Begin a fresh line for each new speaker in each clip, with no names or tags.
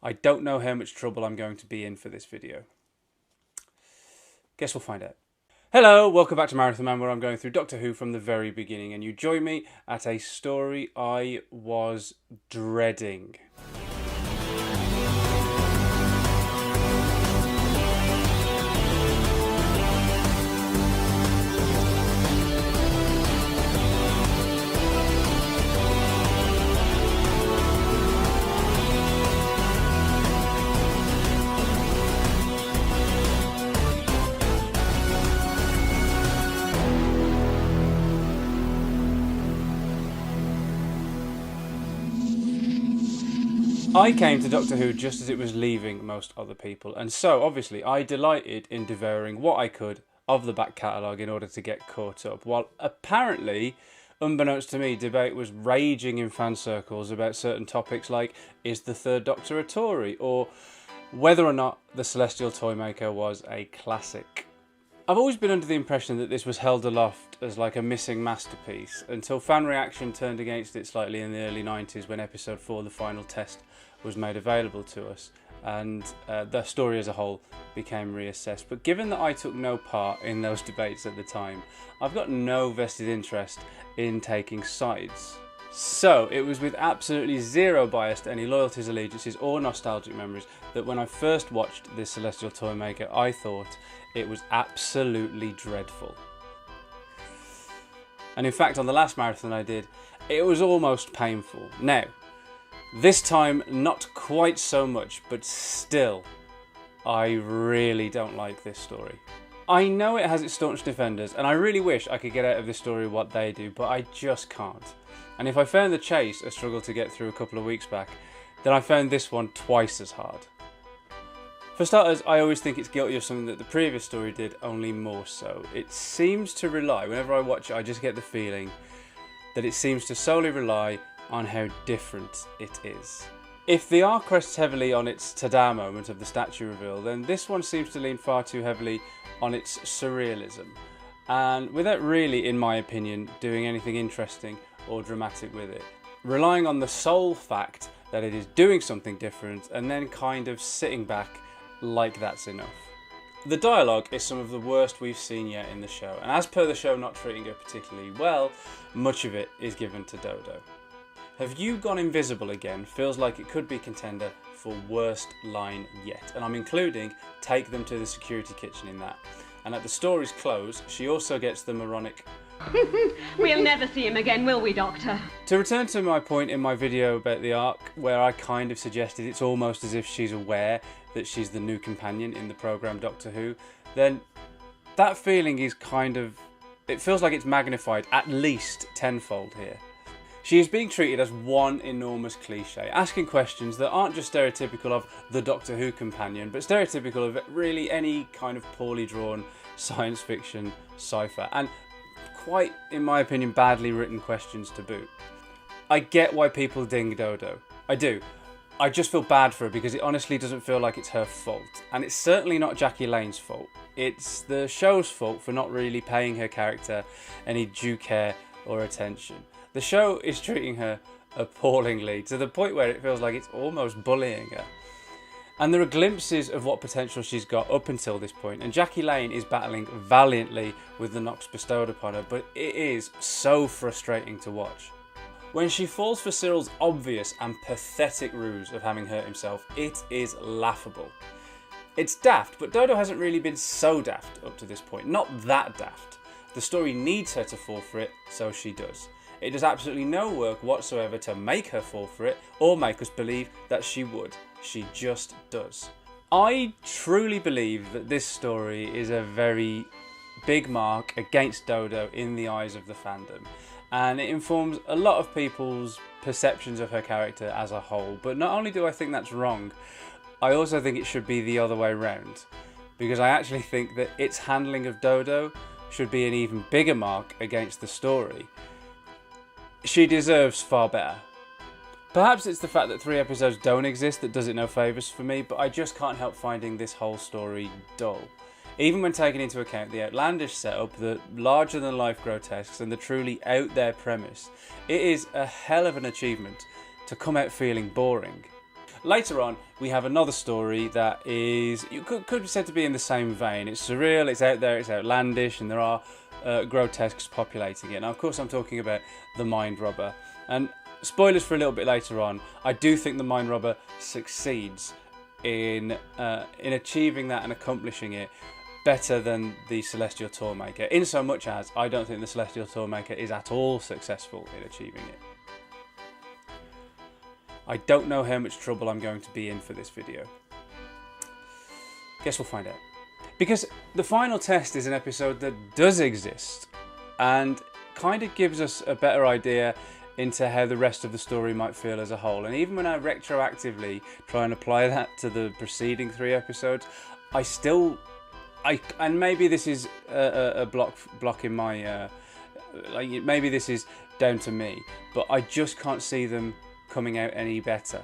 I don't know how much trouble I'm going to be in for this video. Guess we'll find out. Hello, welcome back to Marathon Man, where I'm going through Doctor Who from the very beginning, and you join me at a story I was dreading. I came to Doctor Who just as it was leaving most other people, and so obviously I delighted in devouring what I could of the back catalogue in order to get caught up, while apparently, unbeknownst to me, debate was raging in fan circles about certain topics like, is the third Doctor a Tory, or whether or not the Celestial Toymaker was a classic. I've always been under the impression that this was held aloft as like a missing masterpiece, until fan reaction turned against it slightly in the early 90s when episode 4, The Final Test, was made available to us, and the story as a whole became reassessed. But given that I took no part in those debates at the time, I've got no vested interest in taking sides. So it was with absolutely zero bias to any loyalties, allegiances or nostalgic memories that when I first watched this Celestial Toymaker, I thought it was absolutely dreadful. And in fact, on the last marathon I did, it was almost painful. Now, this time not quite so much, but still, I really don't like this story. I know it has its staunch defenders, and I really wish I could get out of this story what they do, but I just can't. And if I found The Chase a struggle to get through a couple of weeks back, then I found this one twice as hard. For starters, I always think it's guilty of something that the previous story did, only more so. It seems to rely, whenever I watch it, I just get the feeling that it seems to solely rely on how different it is. If the arc rests heavily on its ta-da moment of the statue reveal, then this one seems to lean far too heavily on its surrealism, and without really, in my opinion, doing anything interesting or dramatic with it, relying on the sole fact that it is doing something different and then kind of sitting back like that's enough. The dialogue is some of the worst we've seen yet in the show, and as per the show not treating her particularly well, much of it is given to Dodo. Have You Gone Invisible Again feels like it could be contender for worst line yet, and I'm including Take Them to the Security Kitchen in that. And at the story's close, she also gets the moronic
We'll never see him again, will we, Doctor?
To return to my point in my video about the arc, where I kind of suggested it's almost as if she's aware that she's the new companion in the programme Doctor Who, then that feeling is kind of, it feels like it's magnified at least tenfold here. She is being treated as one enormous cliche, asking questions that aren't just stereotypical of the Doctor Who companion, but stereotypical of really any kind of poorly drawn science fiction sci-fi, and quite, in my opinion, badly written questions to boot. I get why people ding Dodo. I do. I just feel bad for her because it honestly doesn't feel like it's her fault. And it's certainly not Jackie Lane's fault. It's the show's fault for not really paying her character any due care or attention. The show is treating her appallingly, to the point where it feels like it's almost bullying her. And there are glimpses of what potential she's got up until this point, and Jackie Lane is battling valiantly with the knocks bestowed upon her, but it is so frustrating to watch. When she falls for Cyril's obvious and pathetic ruse of having hurt himself, it is laughable. It's daft, but Dodo hasn't really been so daft up to this point, not that daft. The story needs her to fall for it, so she does. It does absolutely no work whatsoever to make her fall for it, or make us believe that she would. She just does. I truly believe that this story is a very big mark against Dodo in the eyes of the fandom, and it informs a lot of people's perceptions of her character as a whole. But not only do I think that's wrong, I also think it should be the other way round, because I actually think that its handling of Dodo should be an even bigger mark against the story. She deserves far better. Perhaps it's the fact that 3 episodes don't exist that does it no favours for me, but I just can't help finding this whole story dull. Even when taking into account the outlandish setup, the larger-than-life grotesques, and the truly out-there premise, it is a hell of an achievement to come out feeling boring. Later on, we have another story that is, you could be said to be in the same vein. It's surreal, it's out there, it's outlandish, and there are grotesques populating it. Now, of course, I'm talking about The Mind Robber. And spoilers for a little bit later on, I do think The Mind Robber succeeds in achieving that and accomplishing it better than the Celestial Toymaker, in so much as I don't think the Celestial Toymaker is at all successful in achieving it. I don't know how much trouble I'm going to be in for this video. Guess we'll find out. Because the final test is an episode that does exist and kind of gives us a better idea into how the rest of the story might feel as a whole. And even when I retroactively try and apply that to the preceding 3 episodes, and maybe this is a block in my, maybe this is down to me, but I just can't see them coming out any better.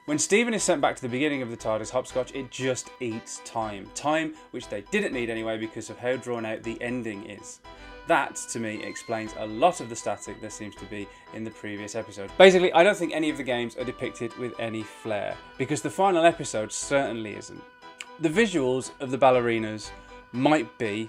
When Stephen is sent back to the beginning of the TARDIS hopscotch, it just eats time. Time which they didn't need anyway because of how drawn out the ending is. That, to me, explains a lot of the static there seems to be in the previous episode. Basically, I don't think any of the games are depicted with any flair, because the final episode certainly isn't. The visuals of the ballerinas might be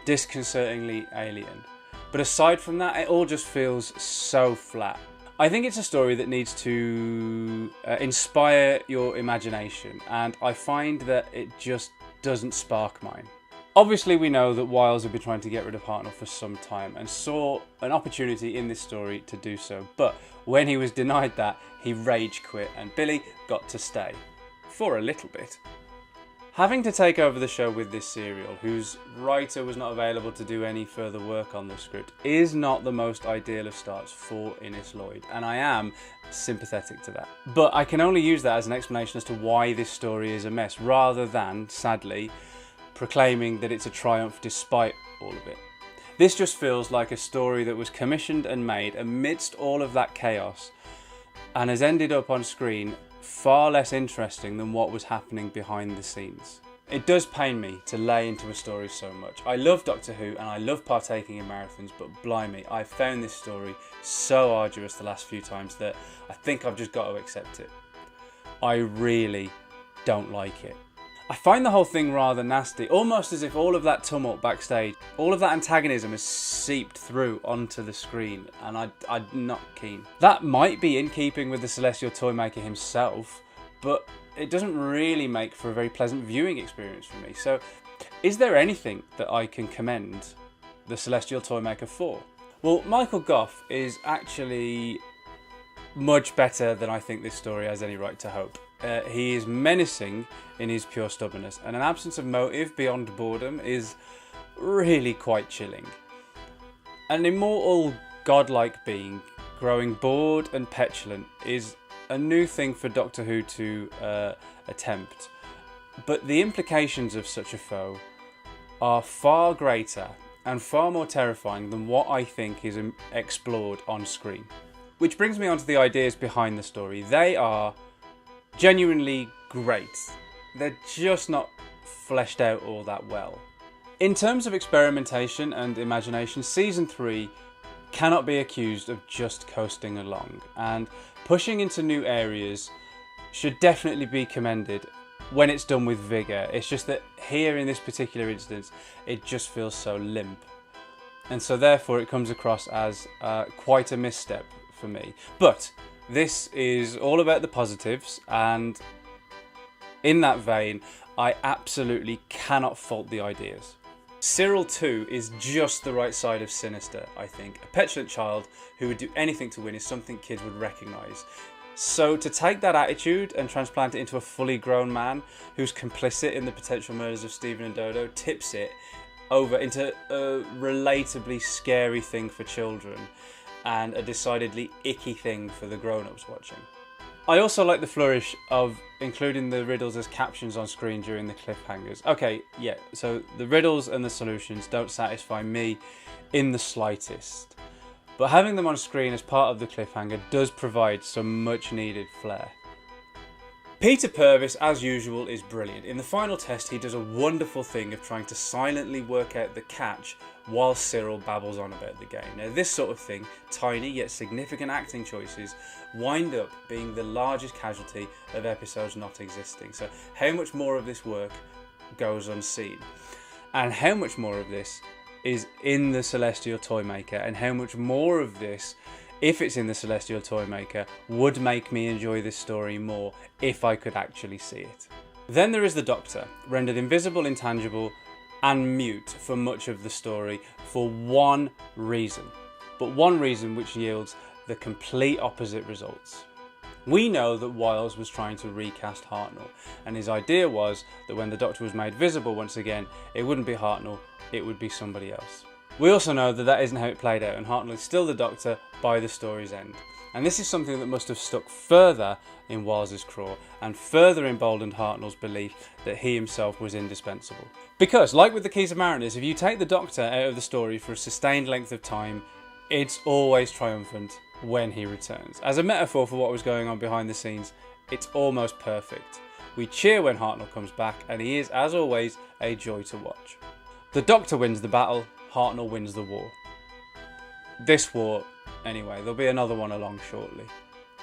disconcertingly alien, but aside from that, it all just feels so flat. I think it's a story that needs to inspire your imagination, and I find that it just doesn't spark mine. Obviously, we know that Wiles had been trying to get rid of Hartnell for some time and saw an opportunity in this story to do so, but when he was denied that, he rage quit and Billy got to stay. For a little bit. Having to take over the show with this serial, whose writer was not available to do any further work on the script, is not the most ideal of starts for Innes Lloyd, and I am sympathetic to that. But I can only use that as an explanation as to why this story is a mess, rather than, sadly, proclaiming that it's a triumph despite all of it. This just feels like a story that was commissioned and made amidst all of that chaos, and has ended up on screen far less interesting than what was happening behind the scenes. It does pain me to lay into a story so much. I love Doctor Who and I love partaking in marathons, but blimey, I found this story so arduous the last few times that I think I've just got to accept it. I really don't like it. I find the whole thing rather nasty, almost as if all of that tumult backstage, all of that antagonism has seeped through onto the screen, and I'm not keen. That might be in keeping with the Celestial Toymaker himself, but it doesn't really make for a very pleasant viewing experience for me. So, is there anything that I can commend the Celestial Toymaker for? Well, Michael Gough is actually much better than I think this story has any right to hope. He is menacing in his pure stubbornness, and an absence of motive beyond boredom is really quite chilling. An immortal, godlike being growing bored and petulant is a new thing for Doctor Who to attempt, but the implications of such a foe are far greater and far more terrifying than what I think is explored on screen. Which brings me on to the ideas behind the story. They are genuinely great. They're just not fleshed out all that well. In terms of experimentation and imagination, Season 3 cannot be accused of just coasting along, and pushing into new areas should definitely be commended when it's done with vigour. It's just that here in this particular instance, it just feels so limp. And so therefore it comes across as quite a misstep for me. But this is all about the positives, and in that vein, I absolutely cannot fault the ideas. Cyril 2 is just the right side of sinister, I think. A petulant child who would do anything to win is something kids would recognise. So to take that attitude and transplant it into a fully grown man who's complicit in the potential murders of Stephen and Dodo tips it over into a relatably scary thing for children and a decidedly icky thing for the grown-ups watching. I also like the flourish of including the riddles as captions on screen during the cliffhangers. Okay, yeah, so the riddles and the solutions don't satisfy me in the slightest, but having them on screen as part of the cliffhanger does provide some much needed flair. Peter Purvis, as usual, is brilliant. In the final test, he does a wonderful thing of trying to silently work out the catch while Cyril babbles on about the game. Now, this sort of thing, tiny yet significant acting choices, wind up being the largest casualty of episodes not existing. So how much more of this work goes unseen? And how much more of this is in the Celestial Toymaker? And how much more of this, if it's in the Celestial Toymaker, would make me enjoy this story more if I could actually see it? Then there is the Doctor, rendered invisible, intangible, and mute for much of the story for one reason, but one reason which yields the complete opposite results. We know that Wiles was trying to recast Hartnell, and his idea was that when the Doctor was made visible once again, it wouldn't be Hartnell, it would be somebody else. We also know that that isn't how it played out, and Hartnell is still the Doctor by the story's end. And this is something that must have stuck further in Wiles' craw and further emboldened Hartnell's belief that he himself was indispensable. Because, like with the Keys of Marinus, if you take the Doctor out of the story for a sustained length of time, it's always triumphant when he returns. As a metaphor for what was going on behind the scenes, it's almost perfect. We cheer when Hartnell comes back, and he is, as always, a joy to watch. The Doctor wins the battle, Hartnell wins the war. This war, anyway. There'll be another one along shortly.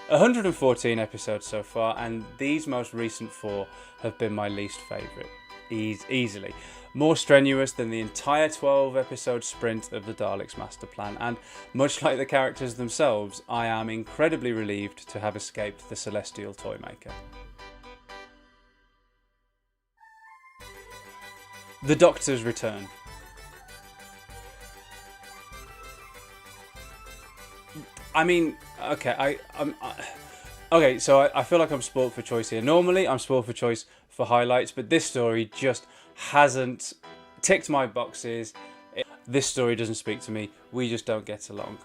114 episodes so far, and these most recent 4 have been my least favourite. Easily. More strenuous than the entire 12-episode sprint of the Daleks' master plan, and much like the characters themselves, I am incredibly relieved to have escaped the Celestial Toymaker. The Doctor's return. I mean, okay, okay, so I feel like I'm spoilt for choice here. Normally, I'm spoilt for choice for highlights, but this story just hasn't ticked my boxes. This story doesn't speak to me. We just don't get along.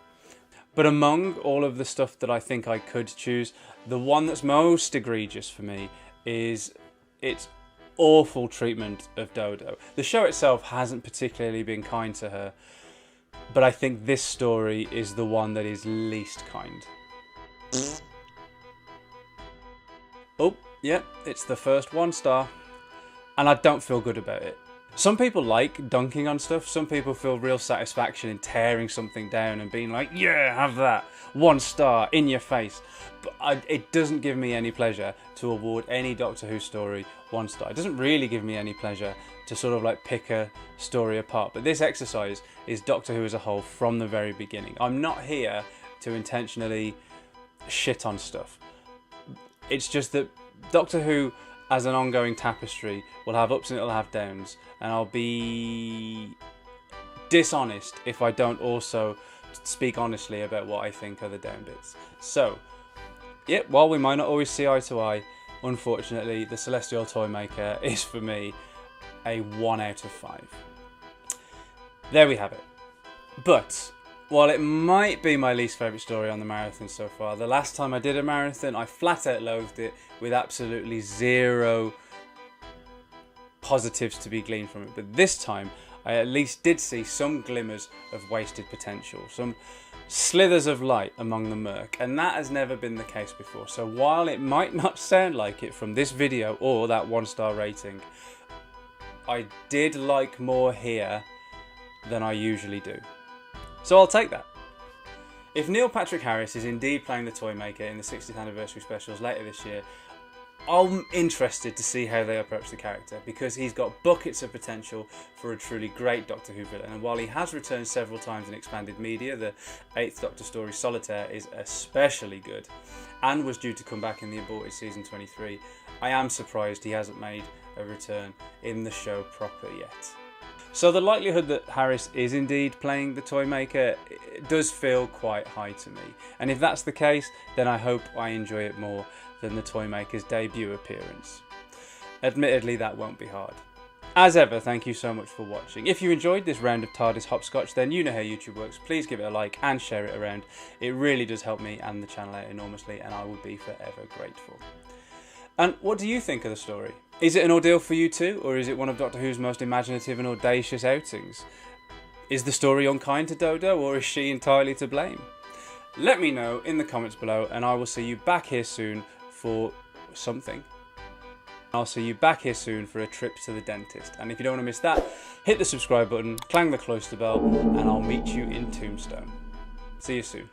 But among all of the stuff that I think I could choose, the one that's most egregious for me is its awful treatment of Dodo. The show itself hasn't particularly been kind to her, but I think this story is the one that is least kind. Oh, yeah, it's the first 1 star. And I don't feel good about it. Some people like dunking on stuff. Some people feel real satisfaction in tearing something down and being like, yeah, have that. 1 star, in your face. But it doesn't give me any pleasure to award any Doctor Who story 1 star. It doesn't really give me any pleasure to sort of like pick a story apart. But this exercise is Doctor Who as a whole from the very beginning. I'm not here to intentionally shit on stuff. It's just that Doctor Who as an ongoing tapestry will have ups and it'll have downs, and I'll be dishonest if I don't also speak honestly about what I think are the down bits. So, yeah, while we might not always see eye to eye, unfortunately the Celestial Toymaker is for me a 1 out of 5. There we have it. But while it might be my least favourite story on the marathon so far, the last time I did a marathon I flat out loathed it with absolutely zero positives to be gleaned from it. But this time I at least did see some glimmers of wasted potential, some slithers of light among the murk, and that has never been the case before. So while it might not sound like it from this video or that 1 star rating, I did like more here than I usually do. So I'll take that. If Neil Patrick Harris is indeed playing the Toymaker in the 60th anniversary specials later this year, I'm interested to see how they approach the character, because he's got buckets of potential for a truly great Doctor Who villain. And while he has returned several times in expanded media, the 8th Doctor story Solitaire is especially good and was due to come back in the aborted season 23, I am surprised he hasn't made a return in the show proper yet. So the likelihood that Harris is indeed playing the Toymaker does feel quite high to me. And if that's the case, then I hope I enjoy it more than the Toymaker's debut appearance. Admittedly, that won't be hard. As ever, thank you so much for watching. If you enjoyed this round of TARDIS hopscotch, then you know how YouTube works. Please give it a like and share it around. It really does help me and the channel out enormously, and I would be forever grateful. And what do you think of the story? Is it an ordeal for you too, or is it one of Doctor Who's most imaginative and audacious outings? Is the story unkind to Dodo, or is she entirely to blame? Let me know in the comments below, and I will see you back here soon for something. I'll see you back here soon for a trip to the dentist. And if you don't want to miss that, hit the subscribe button, clang the cloister bell, and I'll meet you in Tombstone. See you soon.